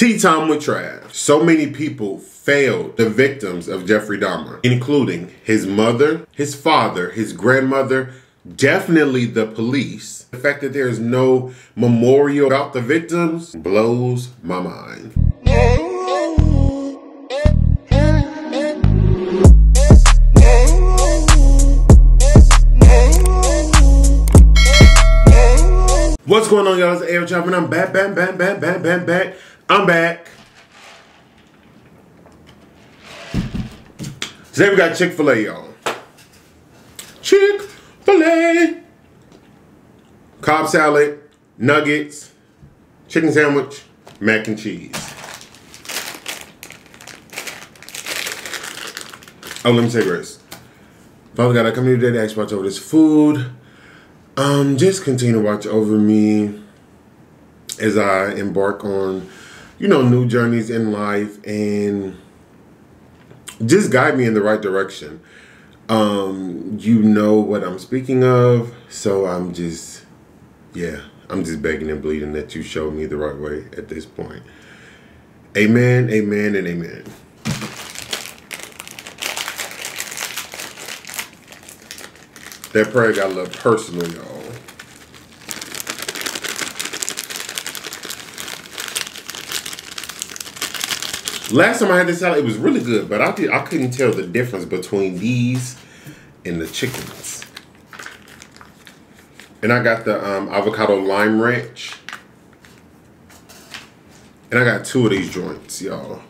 Tea time with Trav. So many people failed the victims of Jeffrey Dahmer, including his mother, his father, his grandmother, definitely the police. The fact that there is no memorial about the victims blows my mind. What's going on, y'all? It's Ayootravv, and I'm back. I'm back. Today we got Chick-fil-A, y'all. Chick-fil-A. Cobb salad, nuggets, chicken sandwich, mac and cheese. Oh, let me say grace. Father God, I come here today to ask you to watch over this food. Just continue to watch over me as I embark on, new journeys in life, and just guide me in the right direction. You know what I'm speaking of, so I'm just begging and bleeding that you show me the right way at this point. Amen, amen, and amen. That prayer got a little personal, y'all. Last time I had this salad, it was really good, but I couldn't tell the difference between these and the chickens. And I got the avocado lime ranch. And I got 2 of these joints, y'all.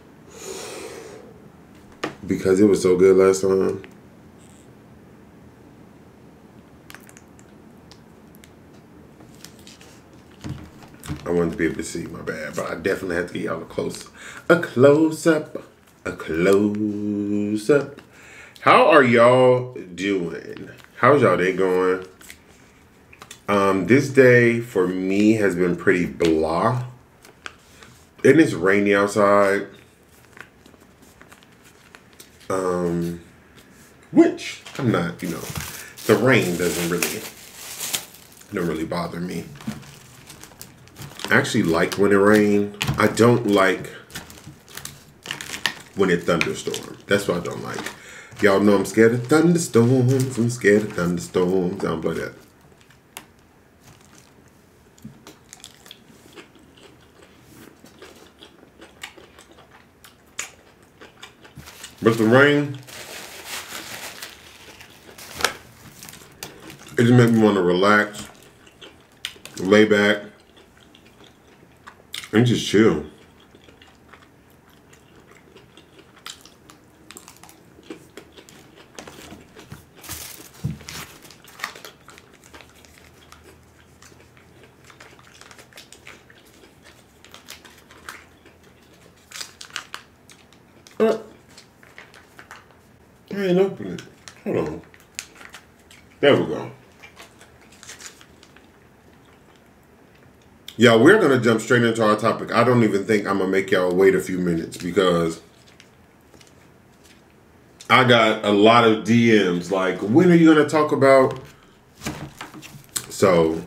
Because it was so good last time. I wanted to be able to see, my bad, but I definitely have to get y'all a close up. How are y'all doing? How's y'all day going? This day for me has been pretty blah. And it's rainy outside. Which I'm not, the rain don't really bother me. I actually like when it rains. I don't like when it thunderstorms. That's what I don't like. Y'all know I'm scared of thunderstorms. I don't play that. But the rain, it just makes me want to relax, lay back, and just chill. I ain't open it. Hold on. There we go. Y'all, we're going to jump straight into our topic. I don't even think I'm going to make y'all wait a few minutes because I got a lot of DMs like, when are you going to talk about? So,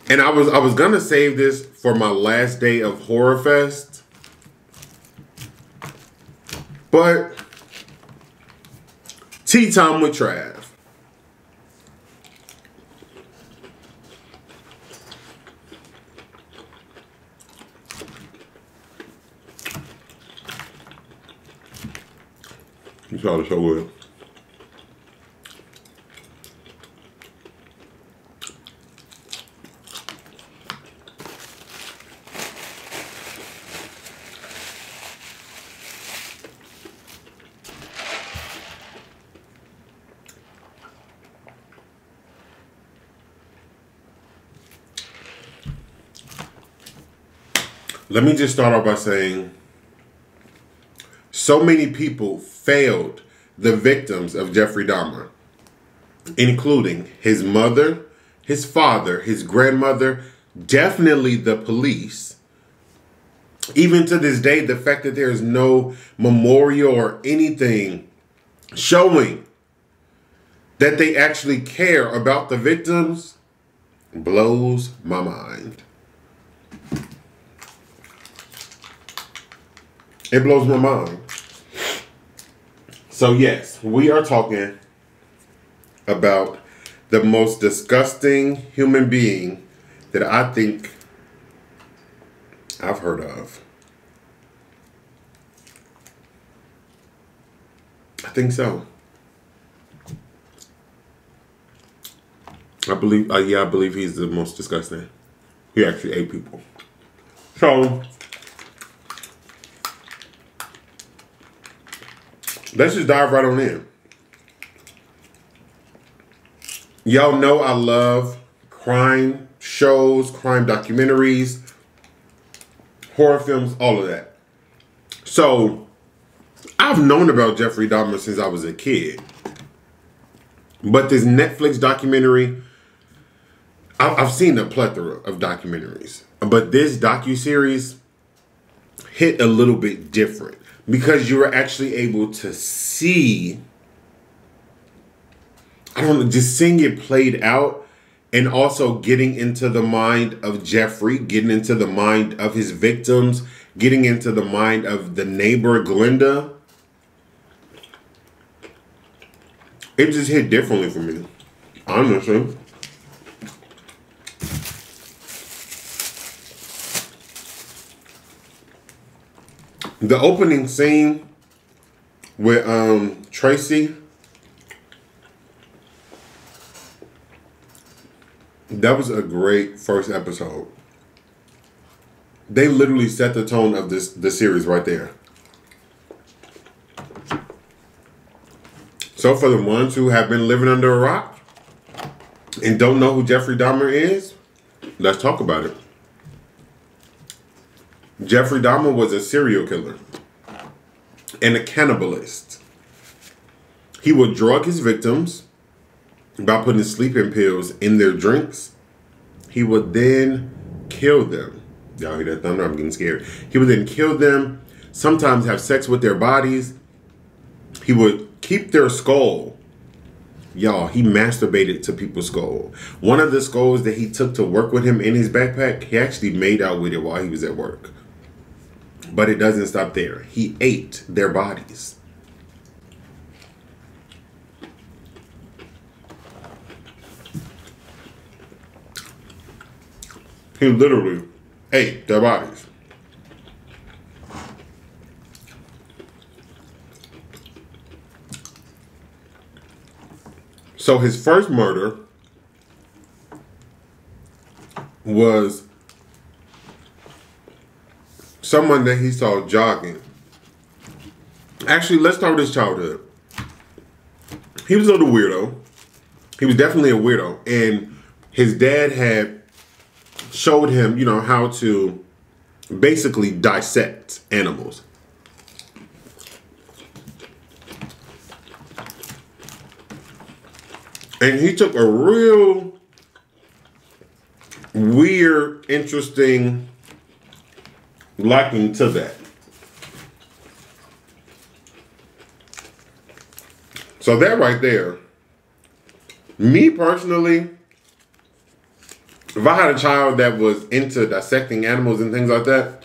and I was going to save this for my last day of Horror Fest. But tea time with Trav. You saw the show with. Let me just start off by saying, so many people failed the victims of Jeffrey Dahmer, including his mother, his father, his grandmother, definitely the police. Even to this day, the fact that there is no memorial or anything showing that they actually care about the victims blows my mind. It blows my mind. So yes, we are talking about the most disgusting human being that I think I've heard of. I think so. I believe, I believe he's the most disgusting. He actually ate people. So, let's just dive right on in. Y'all know I love crime shows, crime documentaries, horror films, all of that. So, I've known about Jeffrey Dahmer since I was a kid. But this Netflix documentary, I've seen a plethora of documentaries. But this docuseries hit a little bit different because you were actually able to see, I don't know, just seeing it played out and also getting into the mind of Jeffrey, getting into the mind of his victims, getting into the mind of the neighbor, Glenda. It just hit differently for me, honestly. The opening scene with Tracy, that was a great first episode. They literally set the tone of the series right there. So for the ones who have been living under a rock and don't know who Jeffrey Dahmer is, let's talk about it. Jeffrey Dahmer was a serial killer and a cannibalist. He would drug his victims by putting sleeping pills in their drinks. He would then kill them. Y'all hear that thunder? I'm getting scared. He would then kill them, sometimes have sex with their bodies. He would keep their skull. Y'all, he masturbated to people's skull. One of the skulls that he took to work with him in his backpack, he actually made out with it while he was at work. But it doesn't stop there. He ate their bodies. He literally ate their bodies. So his first murder was someone that he saw jogging. Actually, let's start with his childhood. He was a little weirdo. He was definitely a weirdo. And his dad had showed him, you know, how to basically dissect animals. And he took a real weird, interesting liking to that. So that right there, me personally, if I had a child that was into dissecting animals and things like that,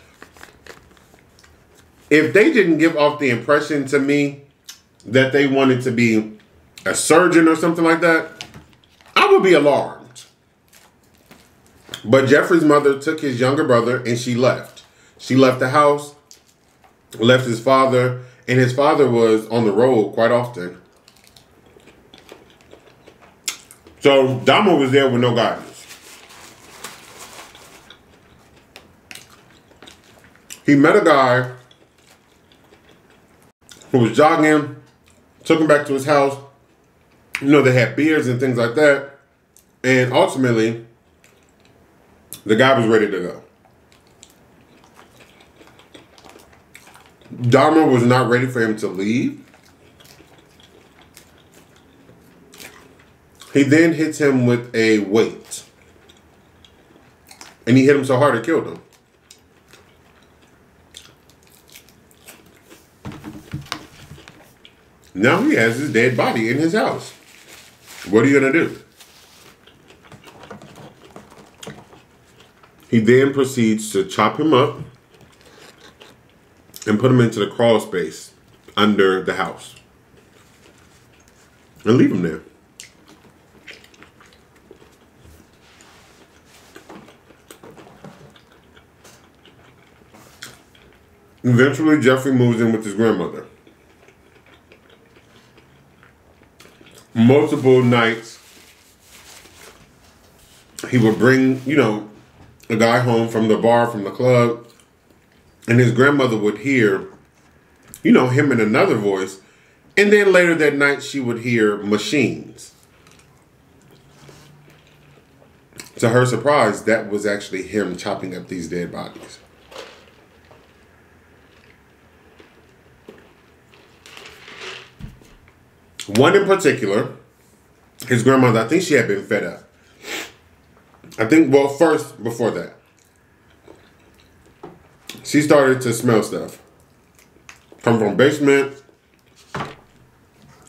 if they didn't give off the impression to me that they wanted to be a surgeon or something like that, I would be alarmed. But Jeffrey's mother took his younger brother and she left. She left the house, left his father, and his father was on the road quite often. So Dahmer was there with no guidance. He met a guy who was jogging, took him back to his house. You know, they had beers and things like that. And ultimately, the guy was ready to go. Dahmer was not ready for him to leave. He then hits him with a weight. And he hit him so hard it killed him. Now he has his dead body in his house. What are you going to do? He then proceeds to chop him up, and put him into the crawl space under the house and leave him there. Eventually, Jeffrey moves in with his grandmother. Multiple nights, he would bring, you know, a guy home from the bar, from the club, and his grandmother would hear, you know, him in another voice. And then later that night, she would hear machines. To her surprise, that was actually him chopping up these dead bodies. One in particular, his grandmother, I think she had been fed up. I think, well, first, before that, she started to smell stuff. Come from basement.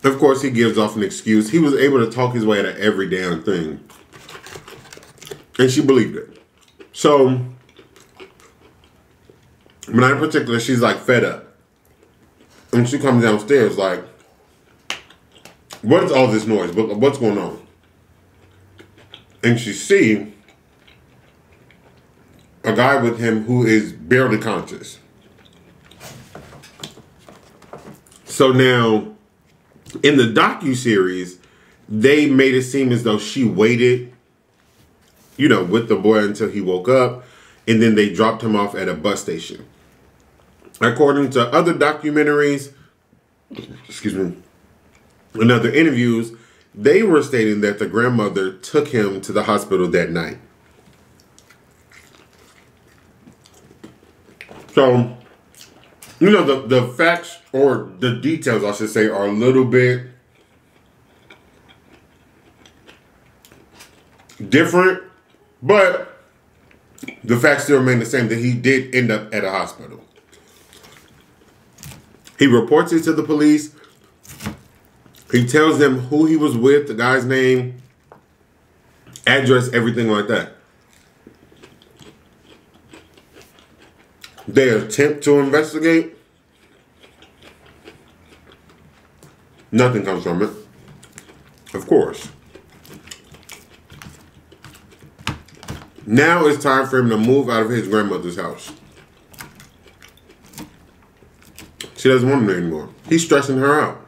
Of course, he gives off an excuse. He was able to talk his way out of every damn thing. And she believed it. So, but in particular, she's like fed up. And she comes downstairs like, what is all this noise? What's going on? And she see a guy with him who is barely conscious. So now, in the docuseries, they made it seem as though she waited, you know, with the boy until he woke up, and then they dropped him off at a bus station. According to other documentaries, excuse me, in other interviews, they were stating that the grandmother took him to the hospital that night. So, you know, the facts, or the details, I should say, are a little bit different, but the facts still remain the same, that he did end up at a hospital. He reports it to the police. He tells them who he was with, the guy's name, address, everything like that. They attempt to investigate. Nothing comes from it. Of course. Now it's time for him to move out of his grandmother's house. She doesn't want him there anymore. He's stressing her out.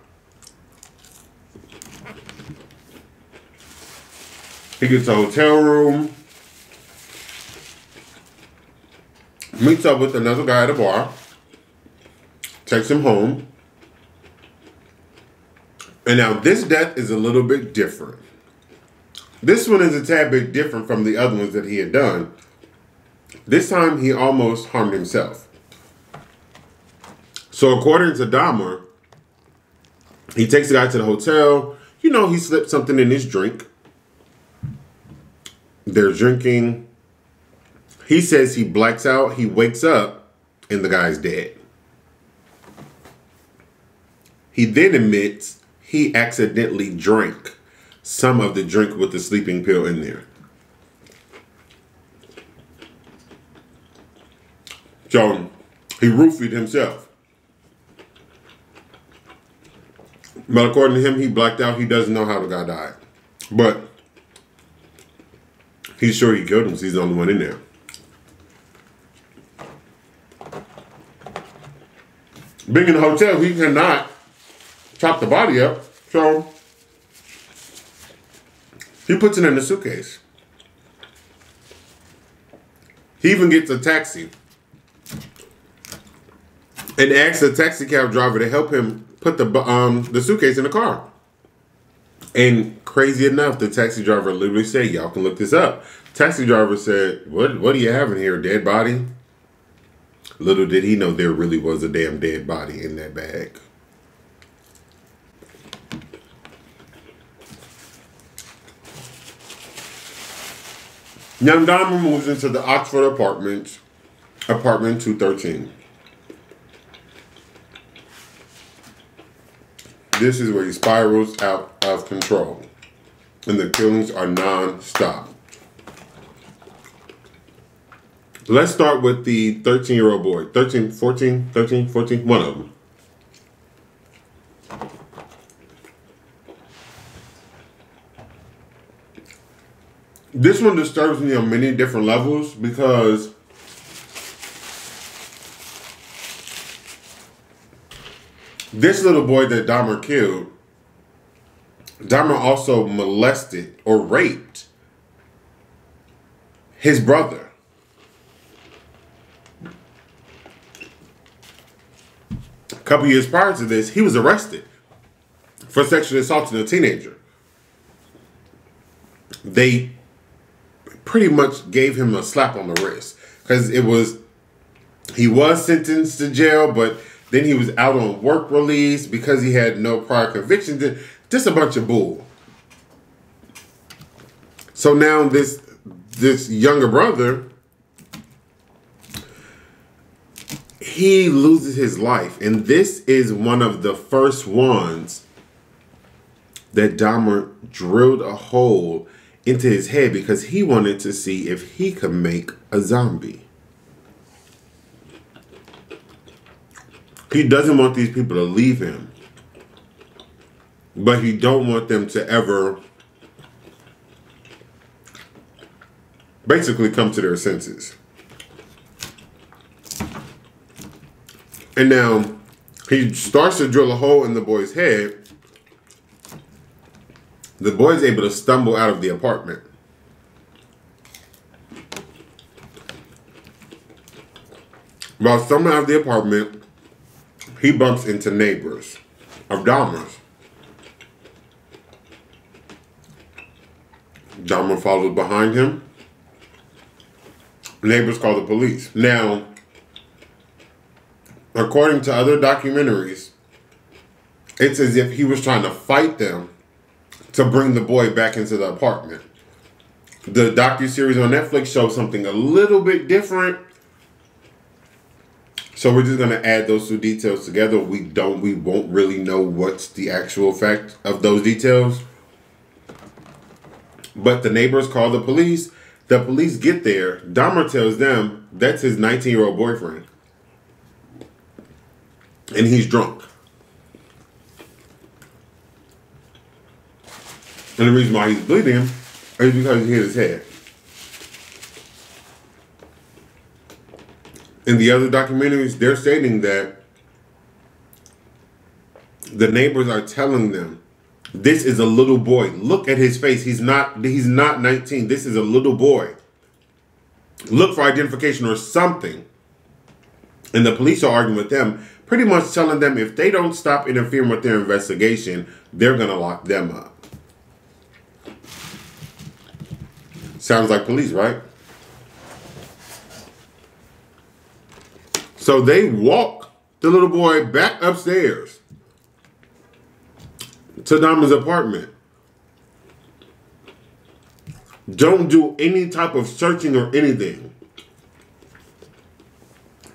He gets a hotel room, meets up with another guy at a bar, takes him home. And now this death is a little bit different. This one is a tad bit different from the other ones that he had done. This time he almost harmed himself. So according to Dahmer, he takes the guy to the hotel. You know, he slipped something in his drink. They're drinking. He says he blacks out. He wakes up and the guy's dead. He then admits he accidentally drank some of the drink with the sleeping pill in there. So he roofied himself. But according to him, he blacked out. He doesn't know how the guy died. But he's sure he killed him, so he's the only one in there. Being in the hotel, he cannot chop the body up, so he puts it in a suitcase. He even gets a taxi and asks the taxi cab driver to help him put the suitcase in the car. And crazy enough, the taxi driver literally said, y'all can look this up. Taxi driver said, what do you have in here, a dead body? Little did he know there really was a damn dead body in that bag. Young Dahmer moves into the Oxford apartment 213. This is where he spirals out of control, and the killings are non-stop. Let's start with the 13-year-old boy. 13, 14, 13, 14, one of them. This one disturbs me on many different levels because this little boy that Dahmer killed, Dahmer also molested or raped his brother. A couple years prior to this, he was arrested for sexually assaulting a teenager. They pretty much gave him a slap on the wrist because he was sentenced to jail, but then he was out on work release because he had no prior convictions. Just a bunch of bull. So now this younger brother, he loses his life. And this is one of the first ones that Dahmer drilled a hole into his head because he wanted to see if he could make a zombie. He doesn't want these people to leave him, but he don't want them to ever basically come to their senses. And now he starts to drill a hole in the boy's head. The boy's able to stumble out of the apartment. While stumbling out of the apartment, he bumps into neighbors of Dahmer's. Dahmer follows behind him. Neighbors call the police. Now, according to other documentaries, it's as if he was trying to fight them to bring the boy back into the apartment. The docuseries on Netflix shows something a little bit different. So we're just going to add those two details together. We won't really know what's the actual fact of those details. But the neighbors call the police. The police get there. Dahmer tells them that's his 19-year-old boyfriend. And he's drunk. And the reason why he's bleeding is because he hit his head. In the other documentaries, they're stating that the neighbors are telling them, this is a little boy. Look at his face. He's not 19. This is a little boy. Look for identification or something. And the police are arguing with them, pretty much telling them if they don't stop interfering with their investigation, they're going to lock them up. Sounds like police, right? So they walk the little boy back upstairs to Dahmer's apartment. Don't do any type of searching or anything.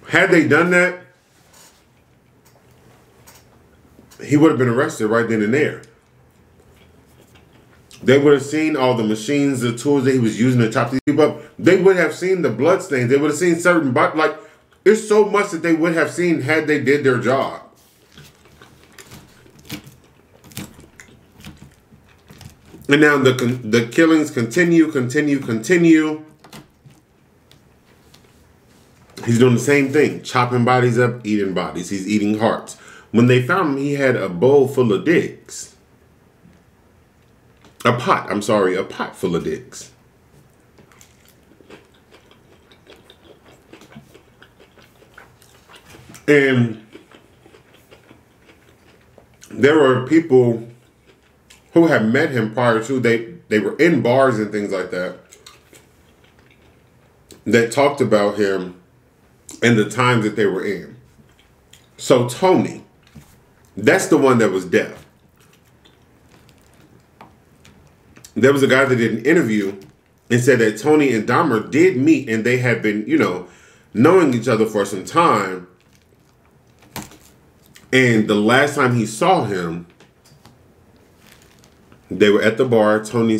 Had they done that, he would have been arrested right then and there. They would have seen all the machines, the tools that he was using to chop these people up. They would have seen the blood stains. They would have seen certain, like, it's so much that they would have seen had they did their job. And now the killings continue. He's doing the same thing, chopping bodies up, eating bodies. He's eating hearts. When they found him, he had a bowl full of dicks. A pot full of dicks. And there were people who had met him prior to, they were in bars and things like that talked about him and the times that they were in. So Tony, that's the one that was deaf. There was a guy that did an interview and said that Tony and Dahmer did meet and they had been, knowing each other for some time. And the last time he saw him, they were at the bar. Tony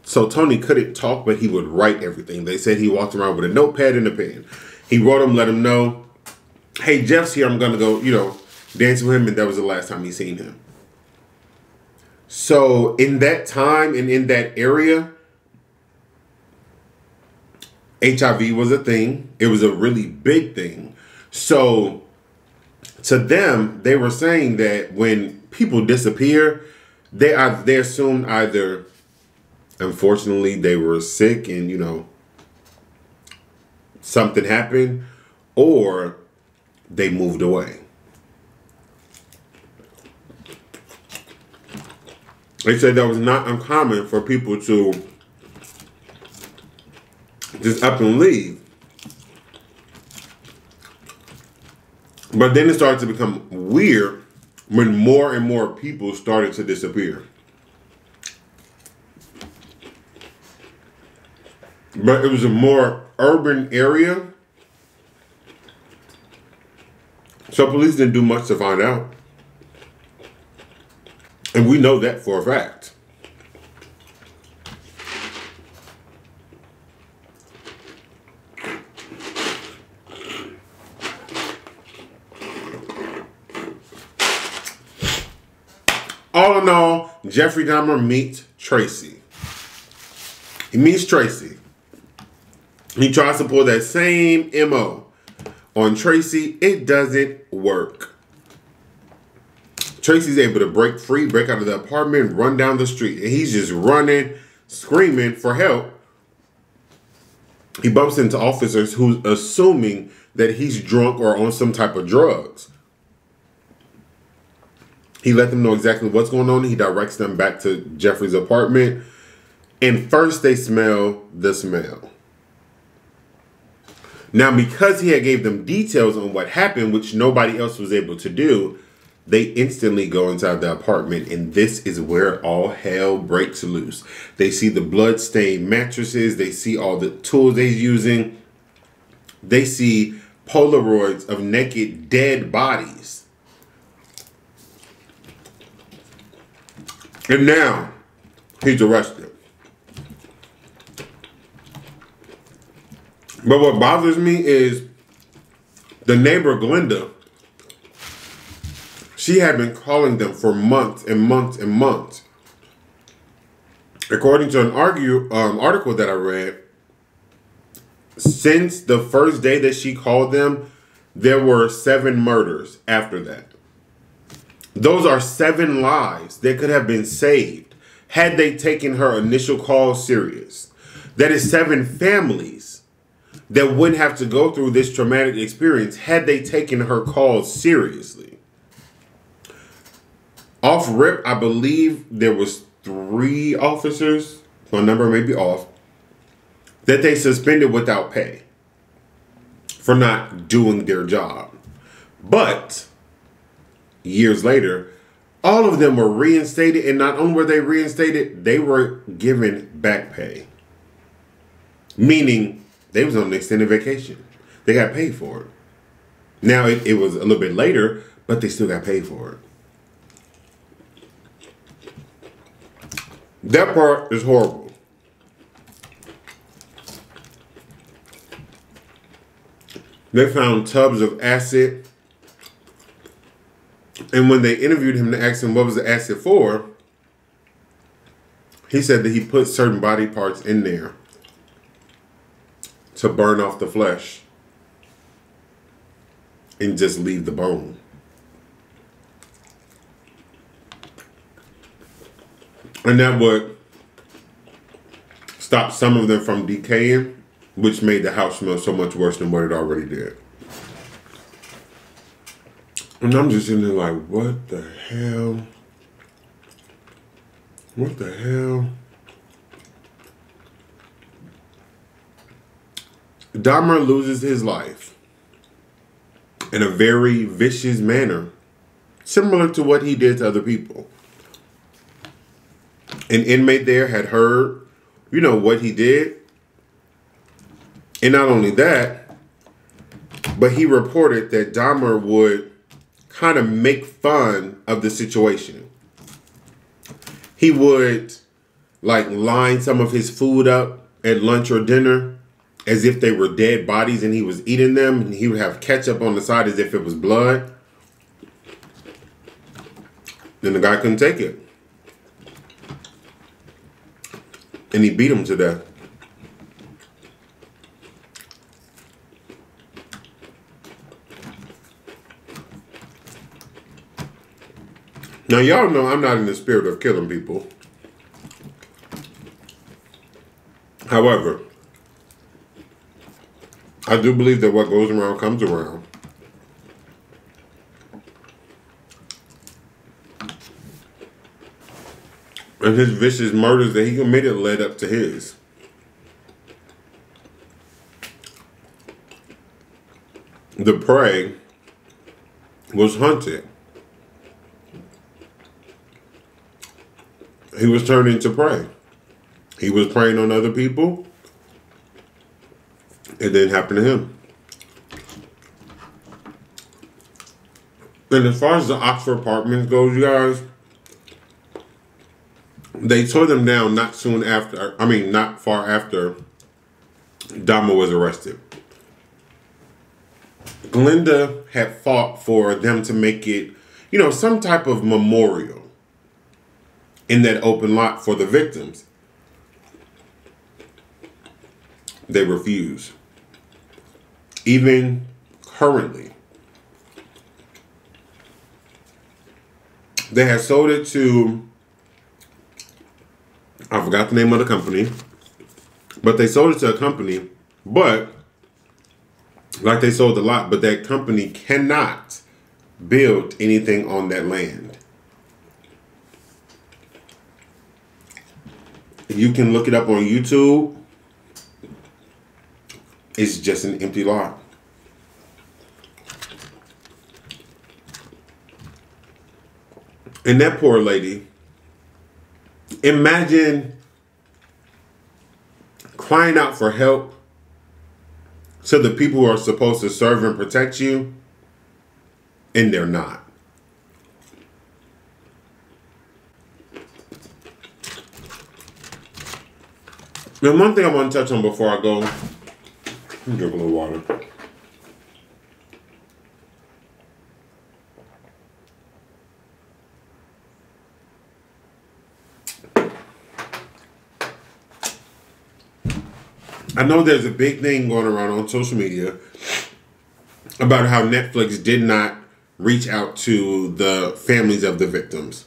So Tony couldn't talk, but he would write everything. They said he walked around with a notepad and a pen. He wrote him, let him know, hey, Jeff's here. I'm going to go, dance with him. And that was the last time he seen him. So in that time and in that area, HIV was a thing. It was a really big thing. So to them, they were saying that when people disappear, they assume either, unfortunately, they were sick and, something happened, or they moved away. They said that was not uncommon for people to just up and leave. But then it started to become weird when more and more people started to disappear. But it was a more urban area, so police didn't do much to find out. And we know that for a fact. All in all, Jeffrey Dahmer meets Tracy. He meets Tracy. He tries to pull that same MO on Tracy. It doesn't work. Tracy's able to break free, break out of the apartment, run down the street. And he's just running, screaming for help. He bumps into officers who's assuming that he's drunk or on some type of drugs. He let them know exactly what's going on. He directs them back to Jeffrey's apartment. And first they smell the smell. Now, because he had gave them details on what happened, which nobody else was able to do, they instantly go inside the apartment, and this is where all hell breaks loose. They see the blood-stained mattresses. They see all the tools they're using. They see Polaroids of naked, dead bodies. And now, he's arrested. But what bothers me is the neighbor, Glenda, she had been calling them for months and months and months. According to an article that I read, since the first day that she called them, there were 7 murders after that. Those are 7 lives that could have been saved had they taken her initial call serious. That is 7 families that wouldn't have to go through this traumatic experience had they taken her call seriously. Off rip, I believe there was 3 officers, my number may be off, that they suspended without pay for not doing their job. But years later, all of them were reinstated, and not only were they reinstated, they were given back pay. Meaning they was on an extended vacation. They got paid for it. Now, it was a little bit later, but they still got paid for it. That part is horrible. They found tubs of acid. And when they interviewed him to ask him what was the acid for, he said that he put certain body parts in there to burn off the flesh and just leave the bone. And that would stop some of them from decaying, which made the house smell so much worse than what it already did. And I'm just sitting there like, what the hell? What the hell? Dahmer loses his life in a very vicious manner, similar to what he did to other people. An inmate there had heard, what he did. And not only that, but he reported that Dahmer would kind of make fun of the situation. He would like line some of his food up at lunch or dinner as if they were dead bodies and he was eating them, and he would have ketchup on the side as if it was blood. Then the guy couldn't take it. And he beat him to death. Now, y'all know I'm not in the spirit of killing people. However, I do believe that what goes around comes around. And his vicious murders that he committed led up to his. The prey was hunted. He was turned into prey. He was preying on other people. It didn't happen to him. And as far as the Oxford apartments goes, you guys, they tore them down not far after Dahmer was arrested. Glenda had fought for them to make it, some type of memorial in that open lot for the victims. They refuse. Even currently. They had sold it to, I forgot the name of the company, but they sold it to a company, but like they sold the lot, but that company cannot build anything on that land. You can look it up on YouTube. It's just an empty lot. And that poor lady, imagine crying out for help to the people who are supposed to serve and protect you, and they're not. And one thing I want to touch on before I go, let me drink a little water. I know there's a big thing going around on social media about how Netflix did not reach out to the families of the victims.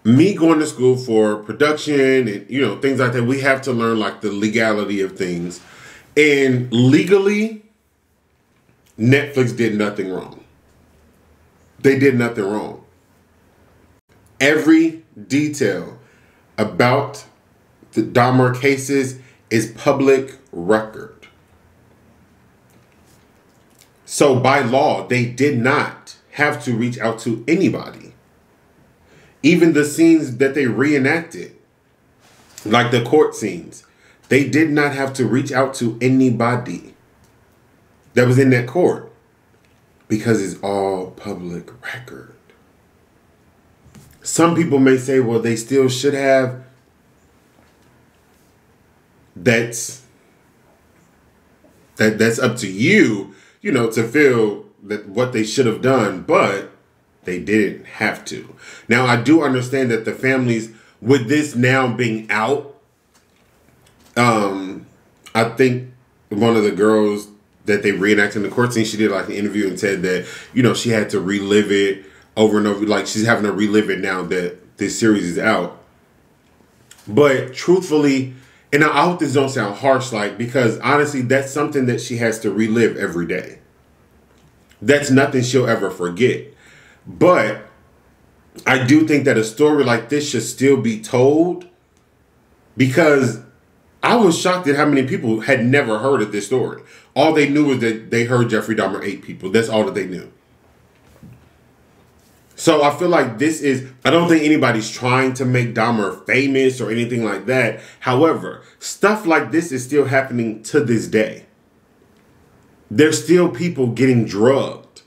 Me going to school for production and, things like that, we have to learn like the legality of things. And legally, Netflix did nothing wrong. They did nothing wrong. Every detail about the Dahmer cases is public record. So by law, they did not have to reach out to anybody. Even the scenes that they reenacted, like the court scenes, they did not have to reach out to anybody that was in that court because it's all public record. Some people may say, well, they still should have. That's up to you, to feel that what they should have done, but they didn't have to. Now, I do understand that the families, with this now being out, I think one of the girls that they reenacted in the court scene, she did like an interview and said that, she had to relive it over and over. Like she's having to relive it now that this series is out. But truthfully, and I hope this don't sound harsh, because honestly, that's something that she has to relive every day. That's nothing she'll ever forget. But I do think that a story like this should still be told, because I was shocked at how many people had never heard of this story. All they knew was that they heard Jeffrey Dahmer ate people. That's all that they knew. So I feel like this is, I don't think anybody's trying to make Dahmer famous or anything like that. However, stuff like this is still happening to this day. There's still people getting drugged.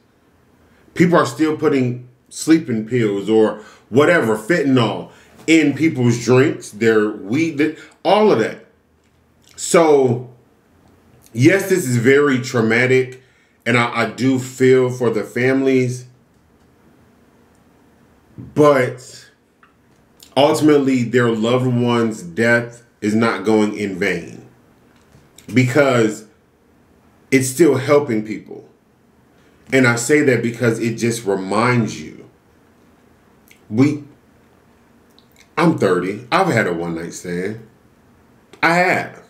People are still putting sleeping pills or whatever, fentanyl in people's drinks, their weed, all of that. So, yes, this is very traumatic, and I do feel for the families, but ultimately their loved one's death is not going in vain because it's still helping people. And I say that because it just reminds you. I'm 30. I've had a one-night stand. I have.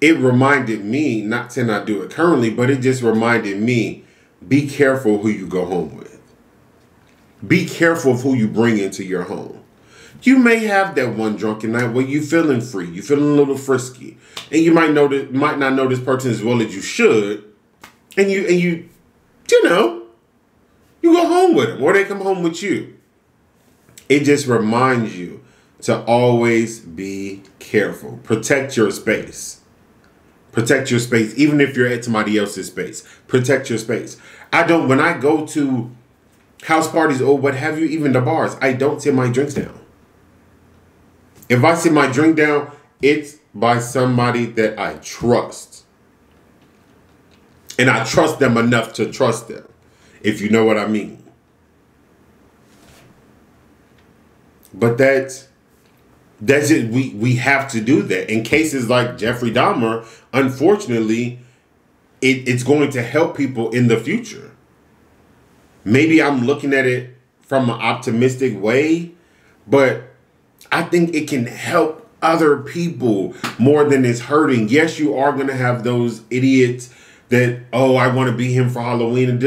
It reminded me, not to not do it currently, but it just reminded me, be careful who you go home with. Be careful of who you bring into your home. You may have that one drunken night where you're feeling free, you're feeling a little frisky, and you might not know this person as well as you should, and you go home with them, or they come home with you. It just reminds you to always be careful. Protect your space. Protect your space, even if you're at somebody else's space. Protect your space. When I go to house parties or what have you, even the bars, I don't sit my drinks down. If I sit my drink down, it's by somebody that I trust. And I trust them enough to trust them, if you know what I mean. But that's it. We have to do that. In cases like Jeffrey Dahmer, unfortunately, it's going to help people in the future. Maybe I'm looking at it from an optimistic way, but I think it can help other people more than it's hurting. Yes, you are going to have those idiots that, oh, I want to be him for Halloween.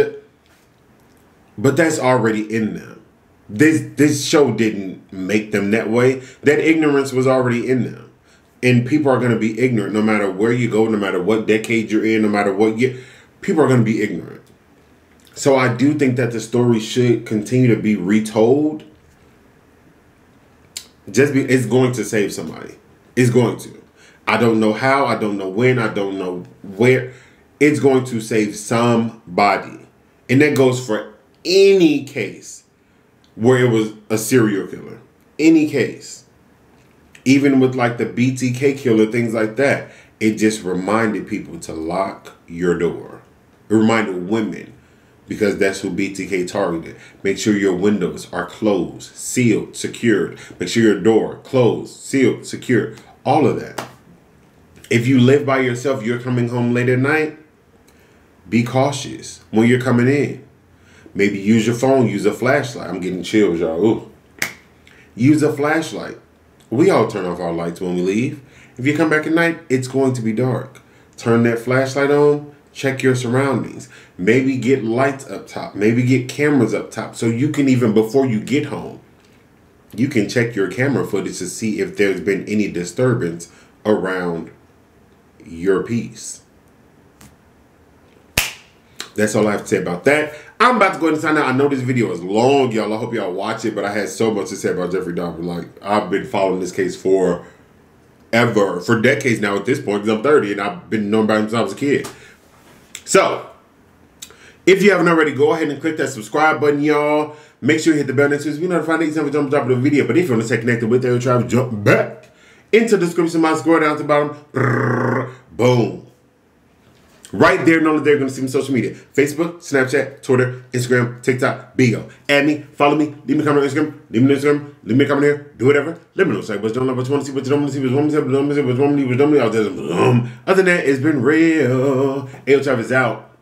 But that's already in them. This show didn't make them that way. That ignorance was already in them. And people are going to be ignorant no matter where you go, no matter what decade you're in, no matter what year. People are going to be ignorant. So I do think that the story should continue to be retold. It's going to save somebody. It's going to. I don't know how. I don't know when. I don't know where. It's going to save somebody. And that goes for any case where it was a serial killer. Any case. Even with like the BTK killer, things like that. It just reminded people to lock your door. It reminded women, because that's who BTK targeted. Make sure your windows are closed, sealed, secured. Make sure your door closed, sealed, secured. All of that. If you live by yourself, you're coming home late at night, be cautious when you're coming in. Maybe use your phone, use a flashlight. I'm getting chills, y'all. Ooh. Use a flashlight. We all turn off our lights when we leave. If you come back at night, it's going to be dark. Turn that flashlight on. Check your surroundings. Maybe get lights up top. Maybe get cameras up top. So you can even, before you get home, you can check your camera footage to see if there's been any disturbance around your piece. That's all I have to say about that. I'm about to go ahead and sign out. I know this video is long, y'all. I hope y'all watch it, but I had so much to say about Jeffrey Dahmer. Like, I've been following this case for decades now at this point, because I'm 30, and I've been known about him since I was a kid. So, if you haven't already, go ahead and click that subscribe button, y'all. Make sure you hit the bell next to it. Be notified next time we jump top of the video. But if you want to stay connected with Ayootravv, jump back into the description box, scroll down to the bottom. Boom. Right there, know that they're going to see me on social media. Facebook, Snapchat, Twitter, Instagram, TikTok, BIGO. Add me, follow me, leave me a comment on Instagram, leave me a comment here, do whatever. Let me know what's don't know what you want to see, what you don't want to see, what you want to see, what you don't want to see, what you want to see, what you don't want to see. Other than that, it's been real. Ayootravv is out.